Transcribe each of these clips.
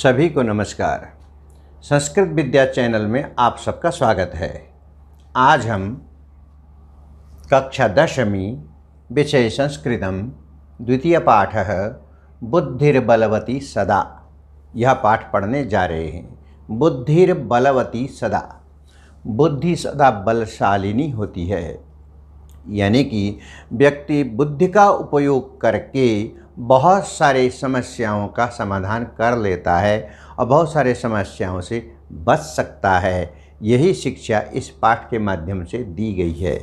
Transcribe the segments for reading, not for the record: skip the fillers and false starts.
सभी को नमस्कार। संस्कृत विद्या चैनल में आप सबका स्वागत है। आज हम कक्षा 10वीं विषय संस्कृतम द्वितीय पाठ बुद्धिर्बलवती सदा, यह पाठ पढ़ने जा रहे हैं। बुद्धिर्बलवती सदा, बुद्धि सदा बलशालिनी होती है, यानी कि व्यक्ति बुद्धि का उपयोग करके बहुत सारे समस्याओं का समाधान कर लेता है और बहुत सारे समस्याओं से बच सकता है। यही शिक्षा इस पाठ के माध्यम से दी गई है।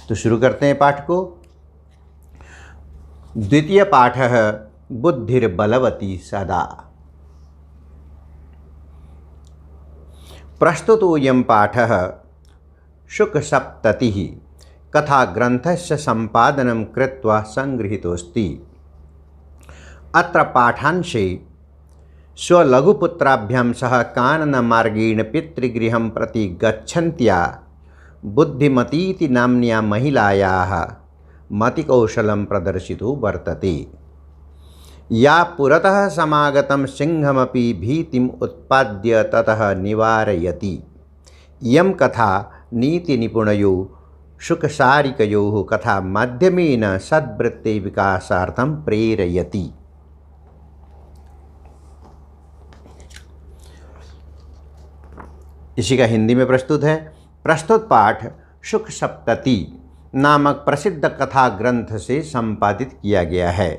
तो शुरू करते हैं पाठ को। द्वितीय पाठ है बुद्धिर्बलवती सदा। प्रस्तुतोऽयं पाठः शुकसप्ततिः कथा ग्रंथस्य संपादनं कृत्वा संगृहीतोऽस्ति। अत्र पाठांशे स्वलघुपुत्राभ्यां सह काननमार्गेण पितृगृहं प्रति गच्छन्त्या बुद्धिमतीति नाम्न्या महिलायाः मतिकौशलं प्रदर्शितो वर्तते। या पुरतः समागतं सिंहमपि भीतिम् उत्पाद्य ततः निवारयति। इयं कथा नीतिनिपुणयोः शुकसारिकयोः कथा माध्यमेन सद्वृत्ते विकासार्थं प्रेरयति। इसी का हिंदी में प्रस्तुत है। प्रस्तुत पाठ शुक सप्तति नामक प्रसिद्ध कथा ग्रंथ से संपादित किया गया है।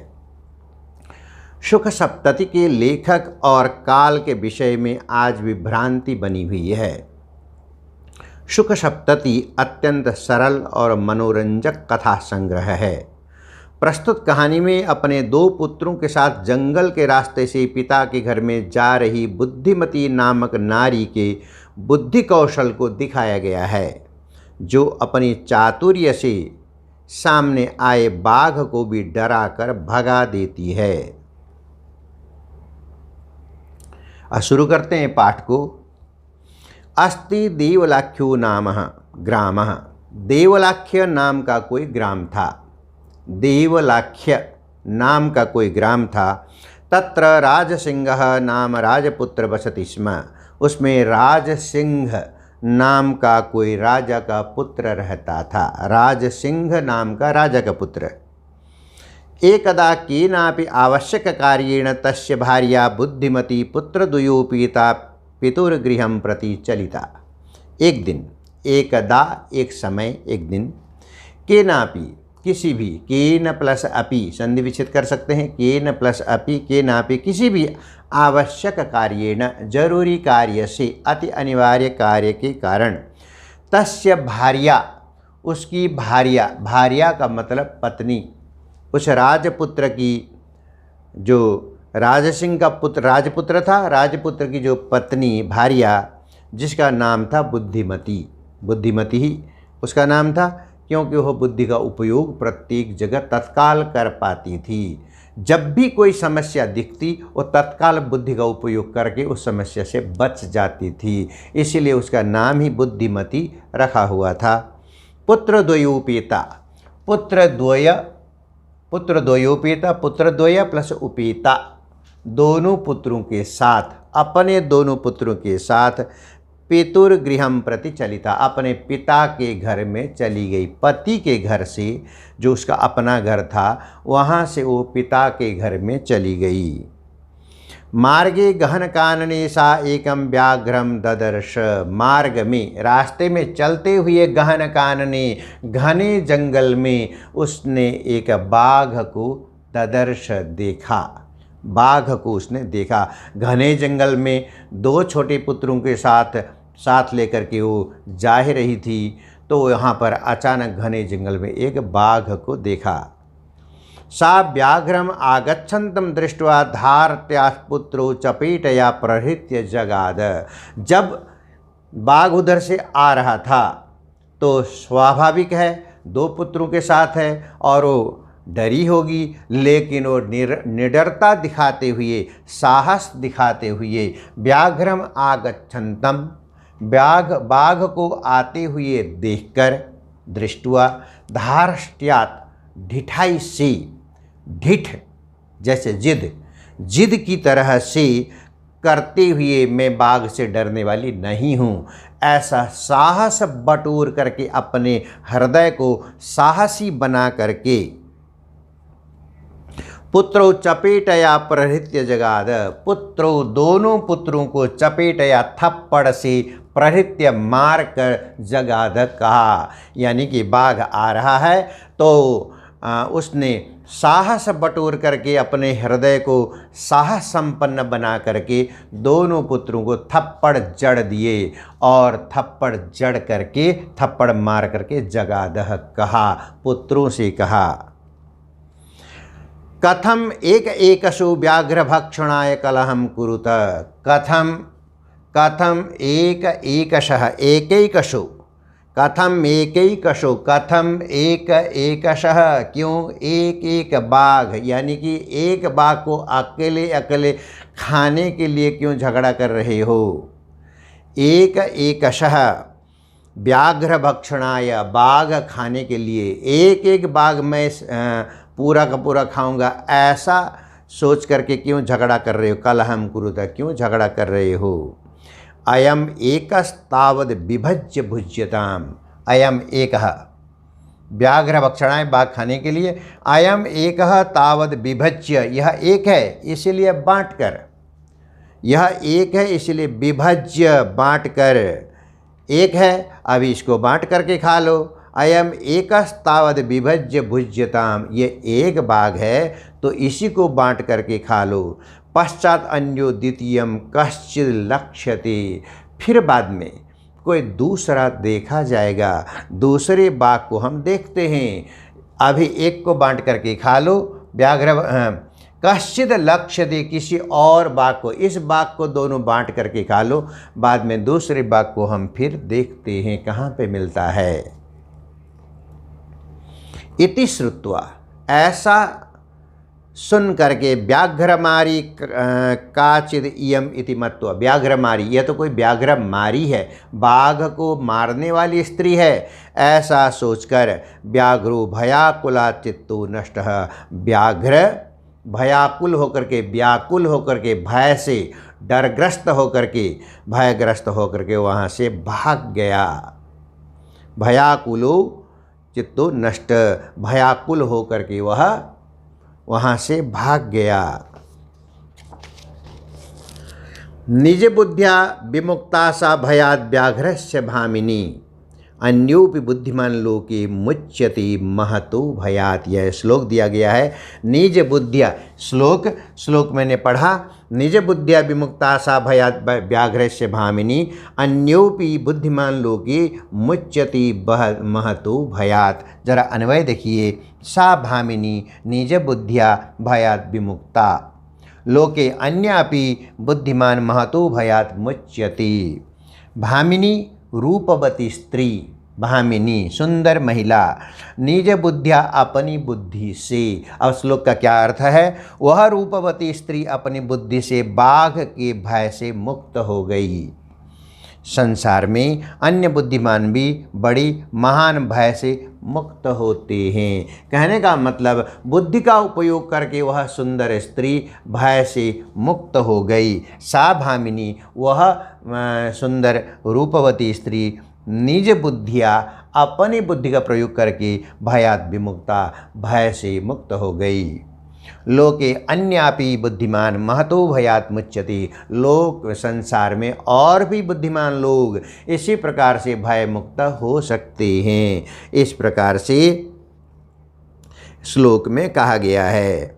शुक सप्तति के लेखक और काल के विषय में आज विभ्रांति बनी हुई है। शुक सप्तति अत्यंत सरल और मनोरंजक कथा संग्रह है। प्रस्तुत कहानी में अपने दो पुत्रों के साथ जंगल के रास्ते से पिता के घर में जा रही बुद्धिमती नामक नारी के बुद्धि कौशल को दिखाया गया है, जो अपनी चातुर्य से सामने आए बाघ को भी डराकर भगा देती है। शुरू करते हैं पाठ को। अस्ति देवलाख्यो नाम ग्रामः। देवलाख्य नाम का कोई ग्राम था। देवलाख्य नाम का कोई ग्राम था। तत्र राजसिंह नाम राजपुत्र वसति स्म। उसमें राजसिंह नाम का कोई राजा का पुत्र रहता था। राजसिंह नाम का राजा का पुत्र। एकदा केनापि आवश्यक कार्येण तस्य भार्या बुद्धिमती पुत्रद्वयोपीता पितुर्गृहं प्रति चलिता। एक दिन, एकदा एक समय, एक दिन, केनापि किसी भी, केन प्लस अपि संधि विच्छेद कर सकते हैं। केन प्लस अपि, केनापि किसी भी आवश्यक कार्येण जरूरी कार्य से, अति अनिवार्य कार्य के कारण, तस्य भार्या उसकी भार्या, भार्या का मतलब पत्नी, उस राजपुत्र की, जो राजसिंह का पुत्र राजपुत्र था, राजपुत्र की जो पत्नी भार्या, जिसका नाम था बुद्धिमती। बुद्धिमती ही उसका नाम था, क्योंकि वह बुद्धि का उपयोग प्रत्येक जगह तत्काल कर पाती थी। जब भी कोई समस्या दिखती वो तत्काल बुद्धि का उपयोग करके उस समस्या से बच जाती थी, इसीलिए उसका नाम ही बुद्धिमती रखा हुआ था। पुत्रद्वयोपेता, पुत्रद्वयोपेता, पुत्रद्वय प्लस उपेता, दोनों पुत्रों के साथ, अपने दोनों पुत्रों के साथ पितुर्गृहं प्रति चलिता, अपने पिता के घर में चली गई। पति के घर से, जो उसका अपना घर था, वहाँ से वो पिता के घर में चली गई। मार्गे गहन कानने सा एकम व्याघ्रम ददर्श। मार्ग में, रास्ते में चलते हुए गहन कानने, घने जंगल में उसने एक बाघ को ददर्श देखा। बाघ को उसने देखा। घने जंगल में दो छोटे पुत्रों के साथ लेकर के वो जा रही थी, तो यहाँ पर अचानक घने जंगल में एक बाघ को देखा। सा व्याघ्रम आगच्छन्तं दृष्ट्वा धार्त्या पुत्रो चपेटया प्रहृत्य जगाद। जब बाघ उधर से आ रहा था तो स्वाभाविक है, दो पुत्रों के साथ है और वो डरी होगी, लेकिन वो निडरता दिखाते हुए, साहस दिखाते हुए, व्याघ्रम आगच्छन्तम, बाघ को आते हुए देखकर, दृष्टवा धार्ष्ट्यात्, ढिठाई से, ढिठ जैसे जिद, जिद की तरह से करते हुए मैं बाघ से डरने वाली नहीं हूँ। ऐसा साहस बटोर करके अपने हृदय को साहसी बना करके पुत्रो चपेटया प्रहृत्य जगाद, पुत्रो दोनों पुत्रों को चपेटया थप्पड़ से प्रहृत्य मार कर जगाद कहा। यानी कि बाघ आ रहा है तो उसने साहस बटोर करके अपने हृदय को साहस संपन्न बना करके दोनों पुत्रों को थप्पड़ जड़ दिए और थप्पड़ जड़ करके थप्पड़ मार करके जगादह कहा, पुत्रों से कहा। कथम एक एकशो व्याघ्र भक्षणाय कलहम कुरुत, कथम एक एकशः एकैकशो, कथम एकैकशो, कथम एक एकशः, क्यों एक एक बाघ, यानी कि एक बाघ को अकेले अकेले खाने के लिए क्यों झगड़ा कर रहे हो। एक एकशः व्याघ्र भक्षणाय, बाघ खाने के लिए, एक एक बाघ मैं पूरा का पूरा खाऊंगा, ऐसा सोच करके क्यों झगड़ा कर रहे हो। कलहम कुरुत, क्यों झगड़ा कर रहे हो। अयम एकस्तावद विभज्य भुज्यताम, अयम एकः व्याघ्र भक्षणाय, बाघ खाने के लिए, अयम एकः तावद विभज्य, यह एक है इसलिए बांट कर, यह एक है इसलिए विभज्य बांट कर, एक है अभी इसको बांट करके खा लो। अयम एकस्तावद विभज्य भुज्यताम, ये एक बाघ है तो इसी को बांट करके खा लो। पश्चात अन्यो द्वितीयम कश्चित् लक्ष्यते, फिर बाद में कोई दूसरा देखा जाएगा, दूसरे बाघ को हम देखते हैं, अभी एक को बांट करके खा लो। व्याघ्र कश्चित् लक्ष्यते, किसी और बाघ को, इस बाघ को दोनों बांट करके खा लो, बाद में दूसरे बाघ को हम फिर देखते हैं कहाँ पे मिलता है। इति श्रुत्वा, ऐसा सुन करके, व्याघ्रमारी काचिद इयम इति मत्वा, व्याघ्रमारी, यह तो कोई व्याघ्रमारी है, बाघ को मारने वाली स्त्री है, ऐसा सोचकर व्याघ्रो भयाकुला चित्तो नष्टः, व्याघ्र भयाकुल होकर के, व्याकुल होकर के, भय से डरग्रस्त होकर के, भयग्रस्त होकर के वहाँ से भाग गया। भयाकुलो चित्तो नष्ट, भयाकुल होकर के वह वहाँ से भाग गया। निज बुद्ध्या विमुक्ता सा भयाद व्याघ्रस्य भामिनी, अन्योपि बुद्धिमान लोके मुच्यते महतो भयात, यह श्लोक दिया गया है। निज बुद्धिया, श्लोक मैंने पढ़ा, निज बुद्धिया विमुक्ता सा भयात व्याघ्रस्य भामिनी, अन्योपि बुद्धिमान लोके मुच्यते महतो भयात। जरा अन्वय देखिए, सा भामिनी निज बुद्धिया भयात विमुक्ता, लोके अन्यापि बुद्धिमान महतो भयात मुच्यते। भामिनी रूपवती स्त्री, भामिनी सुंदर महिला, निज बुद्धिया अपनी बुद्धि से। अब श्लोक का क्या अर्थ है, वह रूपवती स्त्री अपनी बुद्धि से बाघ के भय से मुक्त हो गई। संसार में अन्य बुद्धिमान भी बड़ी महान भय से मुक्त होते हैं। कहने का मतलब बुद्धि का उपयोग करके वह सुंदर स्त्री भय से मुक्त हो गई। सा भामिनी, वह सुंदर रूपवती स्त्री, निज बुद्धिया अपनी बुद्धि का प्रयोग करके भयात विमुक्ता, भय से मुक्त हो गई। लोके अन्यापि बुद्धिमान महतो भयात मुच्यते, लोक संसार में और भी बुद्धिमान लोग इसी प्रकार से भय मुक्त हो सकते हैं। इस प्रकार से श्लोक में कहा गया है।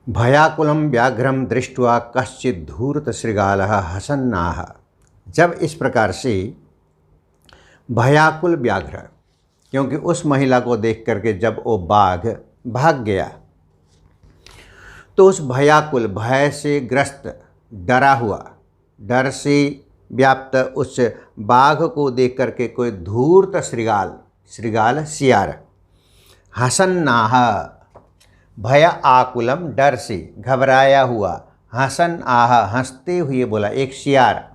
भयाकुलं व्याघ्रम दृष्ट्वा कश्चित् धूर्त शृगालः हसन्नाह। जब इस प्रकार से भयाकुल व्याघ्र, क्योंकि उस महिला को देख करके जब वो बाघ भाग गया तो उस भयाकुल, भय से ग्रस्त, डरा हुआ, डर से व्याप्त उस बाघ को देख करके कोई धूर्त शृगाल, शृगाल सियार, हसन्नाह, भय आकुलम, डर से घबराया हुआ, हसन आह, हंसते हुए बोला। एक सियार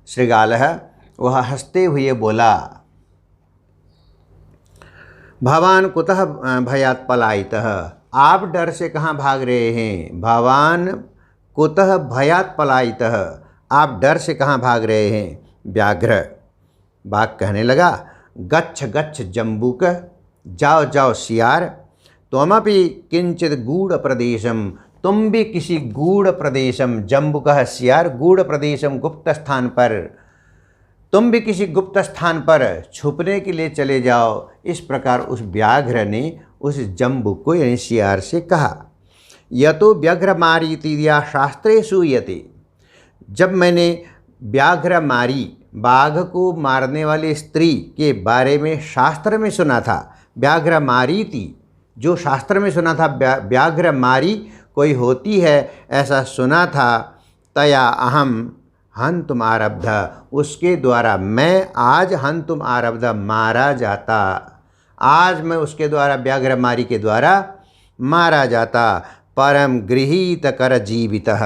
शृगाल है, वह हंसते हुए बोला। भवान कुतः भयात् पलायितः, आप डर से कहाँ भाग रहे हैं। भवान कुतः भयात् पलायितः, आप डर से कहाँ भाग रहे हैं। व्याघ्र, बाघ कहने लगा, गच्छ गच्छ जम्बूक, जाओ जाओ सियार, त्वमपि किंचित गूढ़ प्रदेशम, तुम भी किसी गूढ़ प्रदेशम, जम्बुकः सियार, गूढ़ प्रदेशम गुप्त स्थान पर, तुम भी किसी गुप्त स्थान पर छुपने के लिए चले जाओ। इस प्रकार उस व्याघ्र ने उस जम्बुक को यानी सियार से कहा। यतो व्याघ्र मारीति या शास्त्रे सूयते, जब मैंने व्याघ्र मारी, बाघ को मारने वाली स्त्री के बारे में शास्त्र में सुना था। व्याघ्र मारीति, जो शास्त्र में सुना था, व्याघ्र मारी कोई होती है ऐसा सुना था। तया अहम हंतुम आरब्ध, उसके द्वारा मैं आज हंतुम आरब्ध, मारा जाता, आज मैं उसके द्वारा व्याघ्र मारी के द्वारा मारा जाता। परम गृहीत कर जीवितः,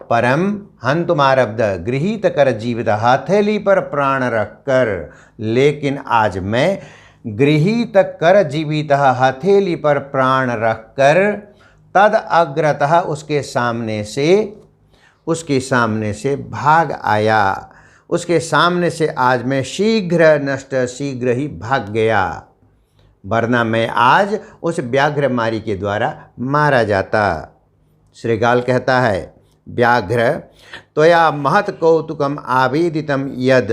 परम हंतुम आरब्ध, गृहीत कर जीवित, हथेली पर प्राण रखकर, लेकिन आज मैं गृहीत कर जीवित, हथेली पर प्राण रखकर, तद अग्रतः, उसके सामने से भाग आया, उसके सामने से आज मैं शीघ्र नष्ट, शीघ्र ही भाग गया, वरना मैं आज उस व्याघ्रमारी के द्वारा मारा जाता। श्रीगाल कहता है, व्याघ्र त्वया महत् कौतुकम आवेदितम यद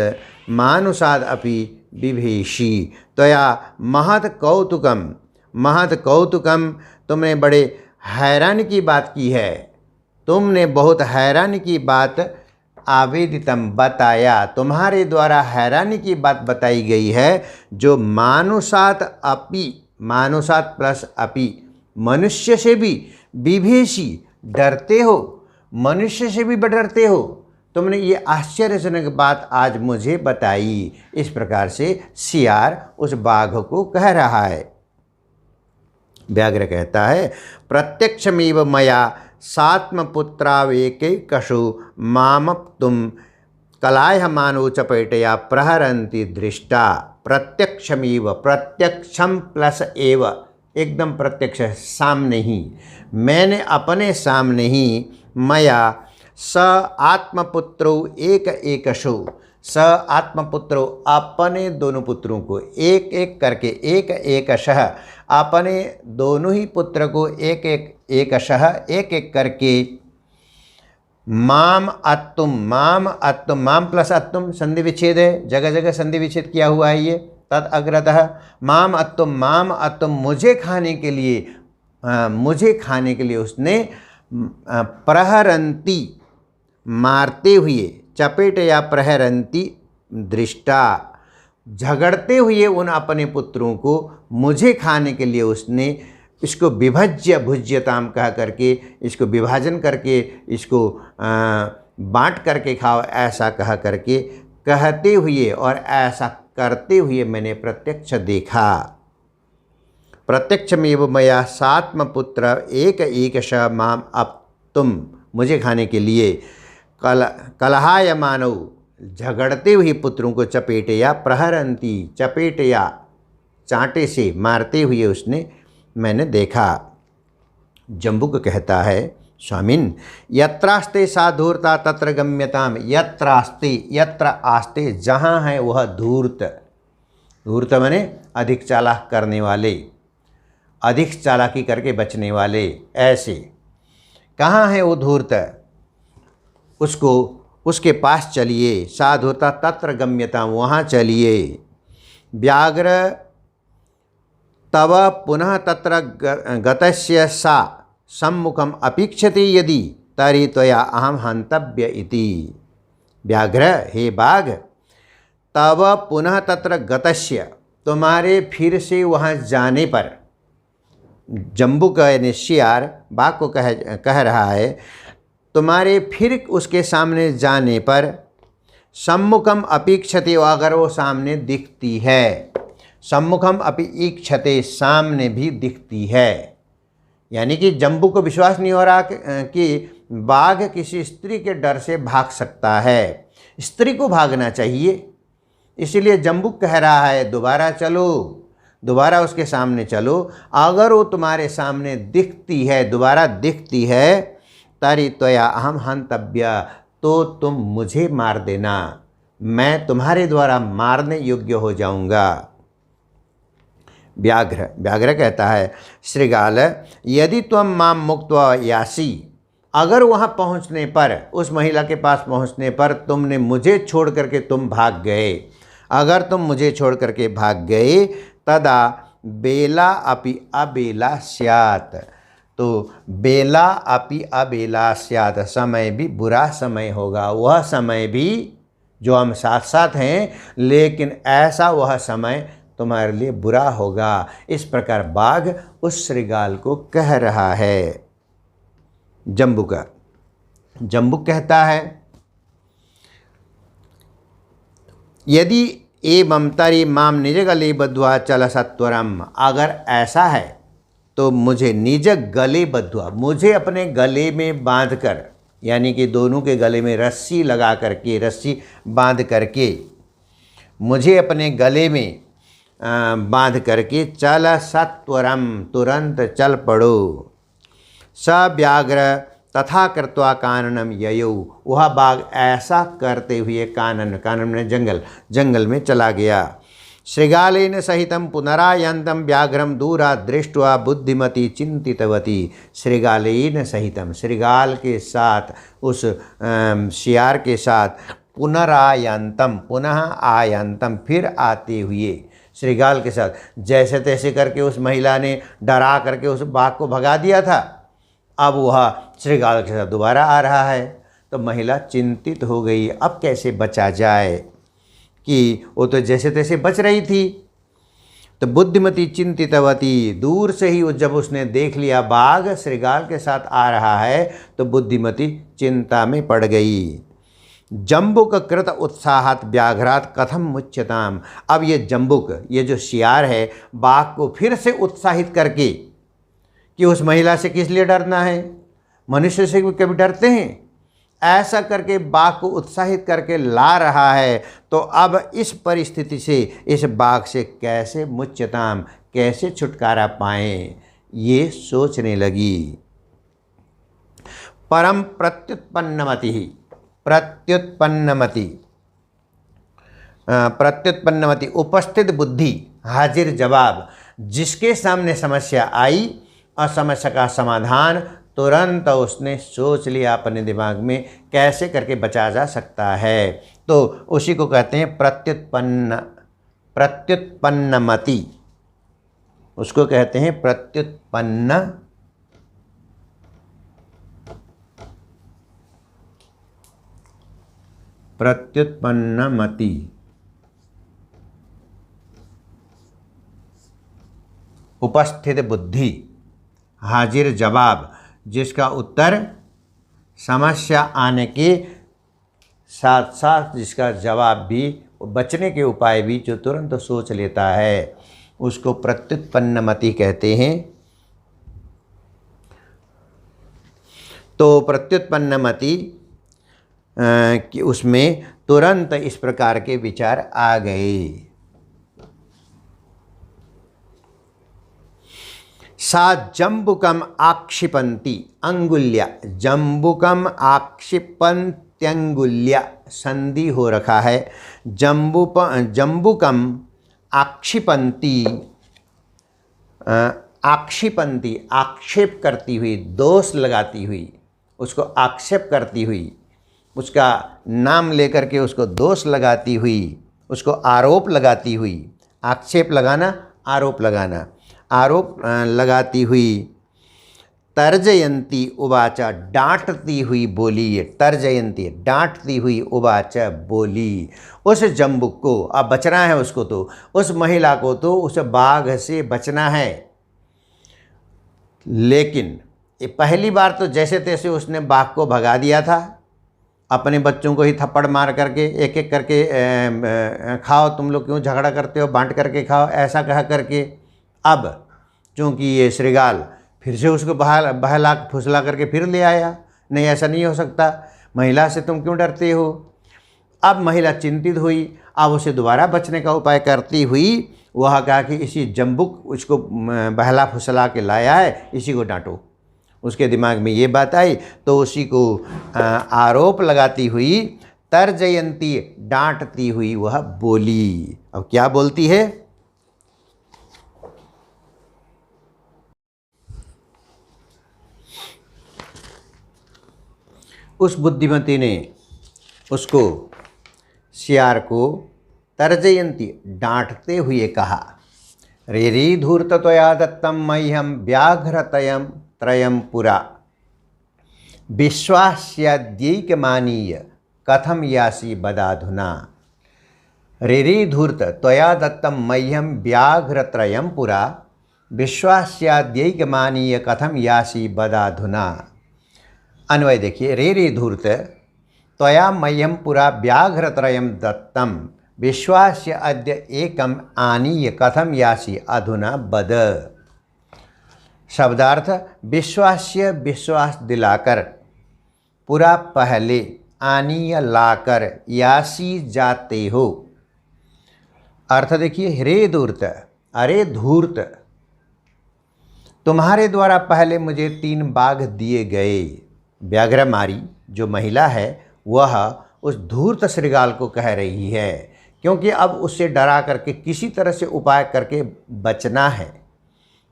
मानुषाद अपि विभीषी, त्वया महत् कौतुकम, तुमने बड़े हैरानी की बात की है, तुमने बहुत हैरानी की बात, आवेदितम बताया, तुम्हारे द्वारा हैरानी की बात बताई गई है, जो मानुषात अपि, मानुषात प्लस अपि, मनुष्य से भी, विभीषी डरते हो, मनुष्य से भी डरते हो, तुमने ये आश्चर्यजनक बात आज मुझे बताई। इस प्रकार से सियार उस बाघ को कह रहा है। व्याघ्र कहता है, प्रत्यक्षमेव मया सात्मपुत्रावेकैकशु मामप्तुम कलायमानो चपेटया प्रहरन्ति दृष्टा। प्रत्यक्षमेव, प्रत्यक्षम प्लस एव, एकदम प्रत्यक्ष, सामने ही, मैंने अपने सामने ही, मया स आत्मपुत्रो एक एकशो, स आत्मपुत्रो, अपने दोनों पुत्रों को एक एक करके, एक एकशः, अपने दोनों ही पुत्र को एक एक एकशः, एक एक करके, माम अत्तुम, माम प्लस अत्तुम संधि विच्छेद है, जगह जगह संधि विच्छेद किया हुआ है ये, तद अग्रतः, माम अत्तुम, मुझे खाने के लिए उसने, प्रहरंती, मारते हुए, चपेटया प्रहरंती दृष्टा, झगड़ते हुए उन अपने पुत्रों को मुझे खाने के लिए उसने, इसको विभज्य भुज्यताम कह करके, इसको विभाजन करके, इसको बांट करके खाओ, ऐसा कह करके, कहते हुए और ऐसा करते हुए मैंने प्रत्यक्ष देखा। प्रत्यक्षमेव मया सात्मपुत्र एक एकश माम अप्तुम, मुझे खाने के लिए, कलहाय मानव, झगड़ते हुए पुत्रों को, चपेटया प्रहरंती, चपेटया चांटे से मारते हुए उसने, मैंने देखा। जम्बुक कहता है, स्वामिन यत्रास्ते सा धूर्ता तत्र गम्यताम, यत्र आस्ते, जहाँ है वह धूर्त, धूर्त माने अधिक चालाक करने वाले, अधिक चालाकी करके बचने वाले, ऐसे, कहाँ है वो धूर्त, उसको, उसके पास चलिए। सा धूर्ता तत्र गम्यताम, वहाँ चलिए। व्याघ्र तव पुनः तत्र गतस्य सा सम्मुखम अपेक्षते यदि तर्हि त्वया अहम हंतव्य इति। व्याघ्र, हे बाघ, तव पुनः तत्र गतस्य, तुम्हारे फिर से वहाँ जाने पर, जम्बुक यानी सियार बाघ को कह रहा है, तुम्हारे फिर उसके सामने जाने पर, सम्मुखम अपेक्षते, अगर वो सामने दिखती है, सम्मुखम अपेक्षते, सामने भी दिखती है, यानी कि जम्बू को विश्वास नहीं हो रहा कि बाघ किसी स्त्री के डर से भाग सकता है, स्त्री को भागना चाहिए, इसलिए जम्बू कह रहा है दोबारा चलो, दोबारा उसके सामने चलो, अगर वो तुम्हारे सामने दिखती है, दोबारा दिखती है, तरी त्वया अहम हंतव्य, तो तुम मुझे मार देना, मैं तुम्हारे द्वारा मारने योग्य हो जाऊंगा। व्याघ्र कहता है, श्रृगाल यदि त्वं मां मुक्त्वा यासि, अगर वहाँ पहुँचने पर, उस महिला के पास पहुँचने पर तुमने मुझे छोड़ करके तुम भाग गए, अगर तुम मुझे छोड़ करके भाग गए, तदा बेला अपि अबेला स्यात्, तो बेला अपि अबेला स्यात्, समय भी बुरा समय होगा, वह समय भी जो हम साथ साथ हैं, लेकिन ऐसा वह समय तुम्हारे लिए बुरा होगा। इस प्रकार बाघ उस श्रृगाल को कह रहा है। जम्बुक कहता है, यदि एवं तरी माम निज गले बद्ध्वा चल सत्वरम, अगर ऐसा है तो मुझे निज गले बद्ध्वा, मुझे अपने गले में बांध कर, यानी कि दोनों के गले में रस्सी लगा करके, रस्सी बांध करके, मुझे अपने गले में बांध करके चल सत्वरम, तुरंत चल पड़ो। स व्याघ्र तथा कृत्वा काननम ययौ, वह बाघ ऐसा करते हुए कानन में जंगल में चला गया। श्रृगालेन सहितं पुनरायन्तं व्याघ्रं दूरात् दृष्ट्वा बुद्धिमती चिंतितवती, श्रृगालेन सहितं, श्रृगाल के साथ, उस शियार के साथ, पुनरायन्तम, पुनः आयन्तम, फिर आते हुए, श्रृगाल के साथ, जैसे तैसे करके उस महिला ने डरा करके उस बाघ को भगा दिया था, अब वह श्रृगाल के साथ दोबारा आ रहा है। तो महिला चिंतित हो गई, अब कैसे बचा जाए, कि वो तो जैसे तैसे बच रही थी। तो बुद्धिमती चिंतितवती, दूर से ही जब उसने देख लिया बाघ श्रृगाल के साथ आ रहा है, तो बुद्धिमती चिंता में पड़ गई। जम्बुक कृत उत्साहात व्याघ्रात कथम मुच्यताम, अब ये जम्बुक, ये जो शियार है, बाघ को फिर से उत्साहित करके, कि उस महिला से किस लिए डरना है, मनुष्य से कभी डरते हैं, ऐसा करके बाघ को उत्साहित करके ला रहा है। तो अब इस परिस्थिति से, इस बाघ से कैसे मुच्यताम, कैसे छुटकारा पाएं, ये सोचने लगी। परम प्रत्युत्पन्नमति उपस्थित बुद्धि हाजिर जवाब, जिसके सामने समस्या आई और समस्या का समाधान तुरंत उसने सोच लिया अपने दिमाग में, कैसे करके बचा जा सकता है। तो उसी को कहते हैं प्रत्युत्पन्नमति, उसको कहते हैं प्रत्युत्पन्नमति। उपस्थित बुद्धि हाजिर जवाब, जिसका उत्तर समस्या आने के साथ साथ जिसका जवाब भी, बचने के उपाय भी जो तुरंत सोच लेता है, उसको प्रत्युत्पन्नमति कहते हैं। तो प्रत्युत्पन्नमति कि उसमें तुरंत इस प्रकार के विचार आ गए। सा जम्बुकम आक्षिपन्ति अंगुल्या, जम्बुकम आक्षिपन्त्यंगुल्या, संधि हो रखा है, जम्बुकम आक्षिपन्ति, आक्षिपन्ति, आक्षेप करती हुई, दोष लगाती हुई, उसको आक्षेप करती हुई, उसका नाम लेकर के उसको दोष लगाती हुई, उसको आरोप लगाती हुई, आक्षेप लगाना, आरोप लगाना, आरोप लगाती हुई, तर्जयंती उवाच, डांटती हुई बोली, तर्जयंती डांटती हुई, उवाच बोली, उस जम्बुक को अब बचना है, उसको तो, उस महिला को तो उस बाघ से बचना है। लेकिन ये पहली बार तो जैसे तैसे उसने बाघ को भगा दिया था, अपने बच्चों को ही थप्पड़ मार करके, एक एक करके खाओ, तुम लोग क्यों झगड़ा करते हो, बांट करके खाओ, ऐसा कहा करके। अब चूँकि ये श्रृगाल फिर से उसको बहला फुसला करके फिर ले आया, नहीं ऐसा नहीं हो सकता, महिला से तुम क्यों डरते हो। अब महिला चिंतित हुई। अब उसे दोबारा बचने का उपाय करती हुई वह कहा कि इसी जम्बुक उसको बहला फुसला के लाया है, इसी को डांटो। उसके दिमाग में ये बात आई तो उसी को आरोप लगाती हुई, तर्जयंती, डांटती हुई वह बोली। अब क्या बोलती है? उस बुद्धिमती ने उसको, सियार को तर्जयंती, डांटते हुए कहा, रेरी धूर्त त्वया दत्तम मह्यम व्याघ्रतयम त्रयम पुरा विश्वास्याद्यैकमानीय कथम यासी बदाधुना। रेरी धूर्त त्वया दत्तम मह्यम व्याघ्रत्रयम पुरा विश्वास्याद्यैकमानीय कथम यासी बदाधुना। अन्वय देखिए, रेरी धूर्त त्वया मह्यम पुरा व्याघ्रत्रयम दत्तम विश्वास्य अद्य एकम आनीय कथम यासी अधुना बद। शब्दार्थ, विश्वास्य, विश्वास दिलाकर, पुरा पहले, आनीय लाकर, यासी जाते हो। अर्थ देखिए, रे धूर्त, अरे धूर्त, तुम्हारे द्वारा पहले मुझे 3 बाघ दिए गए। व्याघ्रमारी जो महिला है वह उस धूर्त श्रृगाल को कह रही है, क्योंकि अब उससे डरा करके किसी तरह से उपाय करके बचना है।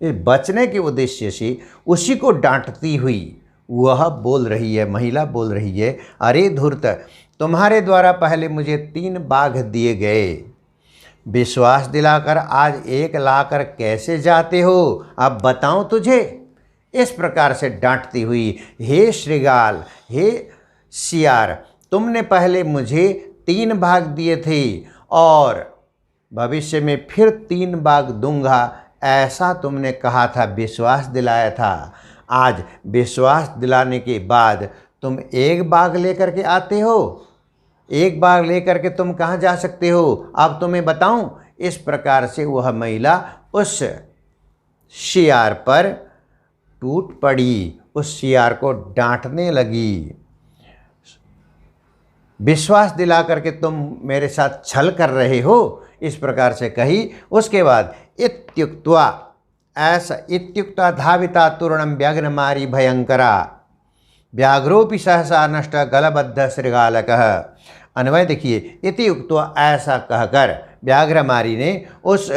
इस बचने के उद्देश्य से उसी को डांटती हुई वह बोल रही है, महिला बोल रही है, अरे धूर्त, तुम्हारे द्वारा पहले मुझे 3 बाघ दिए गए, विश्वास दिलाकर आज 1 लाकर कैसे जाते हो, अब बताऊं तुझे। इस प्रकार से डांटती हुई, हे श्रृगाल, हे सियार, तुमने पहले मुझे 3 बाघ दिए थे और भविष्य में फिर 3 बाघ दूंगा, ऐसा तुमने कहा था, विश्वास दिलाया था। आज विश्वास दिलाने के बाद तुम 1 बाघ लेकर के आते हो, 1 बाघ लेकर के तुम कहाँ जा सकते हो, अब तुम्हें बताऊं। इस प्रकार से वह महिला उस सियार पर टूट पड़ी, उस सियार को डांटने लगी। विश्वास दिला करके तुम मेरे साथ छल कर रहे हो, इस प्रकार से कही। उसके बाद इत्युक्त्वा, ऐसा इत्युक्ता धाविता तूर्णम व्याघ्रमारी भयंकरा व्याघ्रोपि सहसा नष्ट गलबद्ध श्रृगालकः। अन्वय देखिए, इति उक्त्वा, ऐसा कहकर व्याघ्रमारी ने उस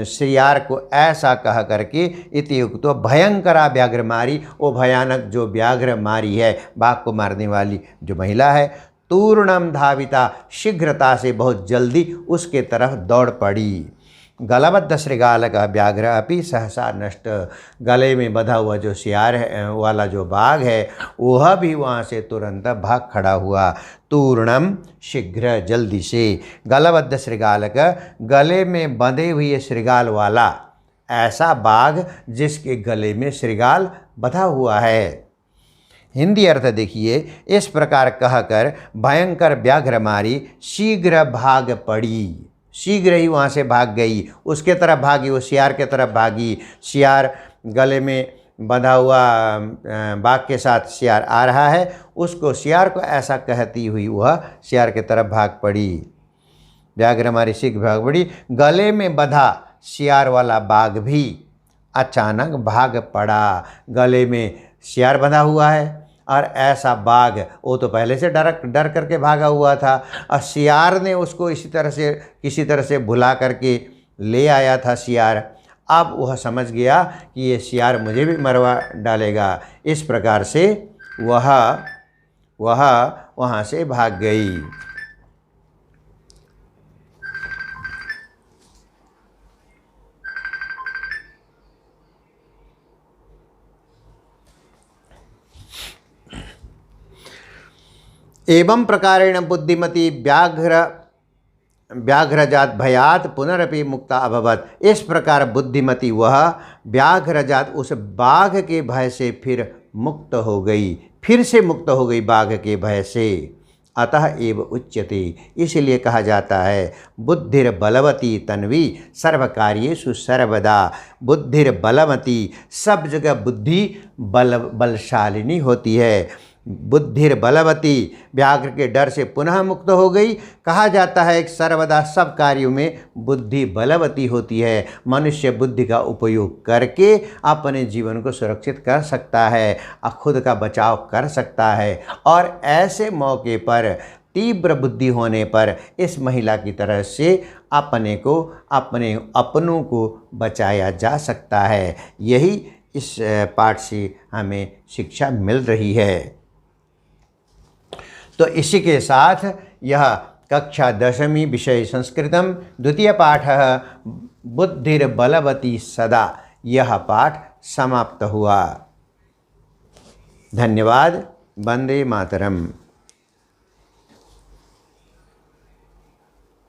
सियार को ऐसा कह करके, इति उक्त्वा भयंकरा व्याघ्रमारी, वो भयानक जो व्याघ्रमारी है, बाघ को मारने वाली जो महिला है, तूर्णम धाविता, शीघ्रता से बहुत जल्दी उसके तरफ दौड़ पड़ी। गलबद्ध श्रृगालक व्याघ्र अपि सहसा नष्ट, गले में बंधा हुआ जो सियार वाला जो बाघ है वह भी वहाँ से तुरंत भाग खड़ा हुआ। तूर्णम, शीघ्र, जल्दी से, गलबद्ध श्रृगालक, गले में बंधे हुए श्रृगाल वाला, ऐसा बाघ जिसके गले में श्रृगाल बंधा हुआ है। हिंदी अर्थ देखिए, इस प्रकार कहकर भयंकर व्याघ्रमारी शीघ्र भाग पड़ी, शीघ्र ही वहाँ से भाग गई, उसके तरफ भागी, वो सियार के तरफ भागी। सियार गले में बंधा हुआ बाघ के साथ सियार आ रहा है, उसको, सियार को ऐसा कहती हुई वह सियार के तरफ भाग पड़ी। व्याघ्रमारी शीघ्र भाग पड़ी, गले में बंधा सियार वाला बाघ भी अचानक भाग पड़ा। गले में सियार बंधा हुआ है और ऐसा बाघ, वो तो पहले से डर करके भागा हुआ था, और सियार ने उसको इसी तरह से, किसी तरह से भुला करके ले आया था सियार। अब वह समझ गया कि ये सियार मुझे भी मरवा डालेगा, इस प्रकार से वह वहाँ से भाग गई। एवं प्रकारेण बुद्धिमती व्याघ्रजात भयात पुनरपि मुक्ता अभवत। इस प्रकार बुद्धिमती वह व्याघ्रजात उस बाघ के भय से फिर मुक्त हो गई, फिर से मुक्त हो गई बाघ के भय से। अतः एव उच्यते, इसलिए कहा जाता है, बुद्धिर बलवती तन्वी सर्वकार्येषु सर्वदा। बुद्धिर बलवती, सब जगह बुद्धि बलशालिनी होती है। बुद्धिर बलवती, व्याघ्र के डर से पुनः मुक्त हो गई। कहा जाता है कि सर्वदा सब कार्यों में बुद्धि बलवती होती है। मनुष्य बुद्धि का उपयोग करके अपने जीवन को सुरक्षित कर सकता है, खुद का बचाव कर सकता है। और ऐसे मौके पर तीव्र बुद्धि होने पर इस महिला की तरह से अपने अपनों को बचाया जा सकता है। यही इस पाठ से हमें शिक्षा मिल रही है। तो इसी के साथ यह कक्षा 10वीं विषय संस्कृतम द्वितीय पाठ बुद्धिर्बलवती सदा, यह पाठ समाप्त हुआ। धन्यवाद। वंदे मातरम।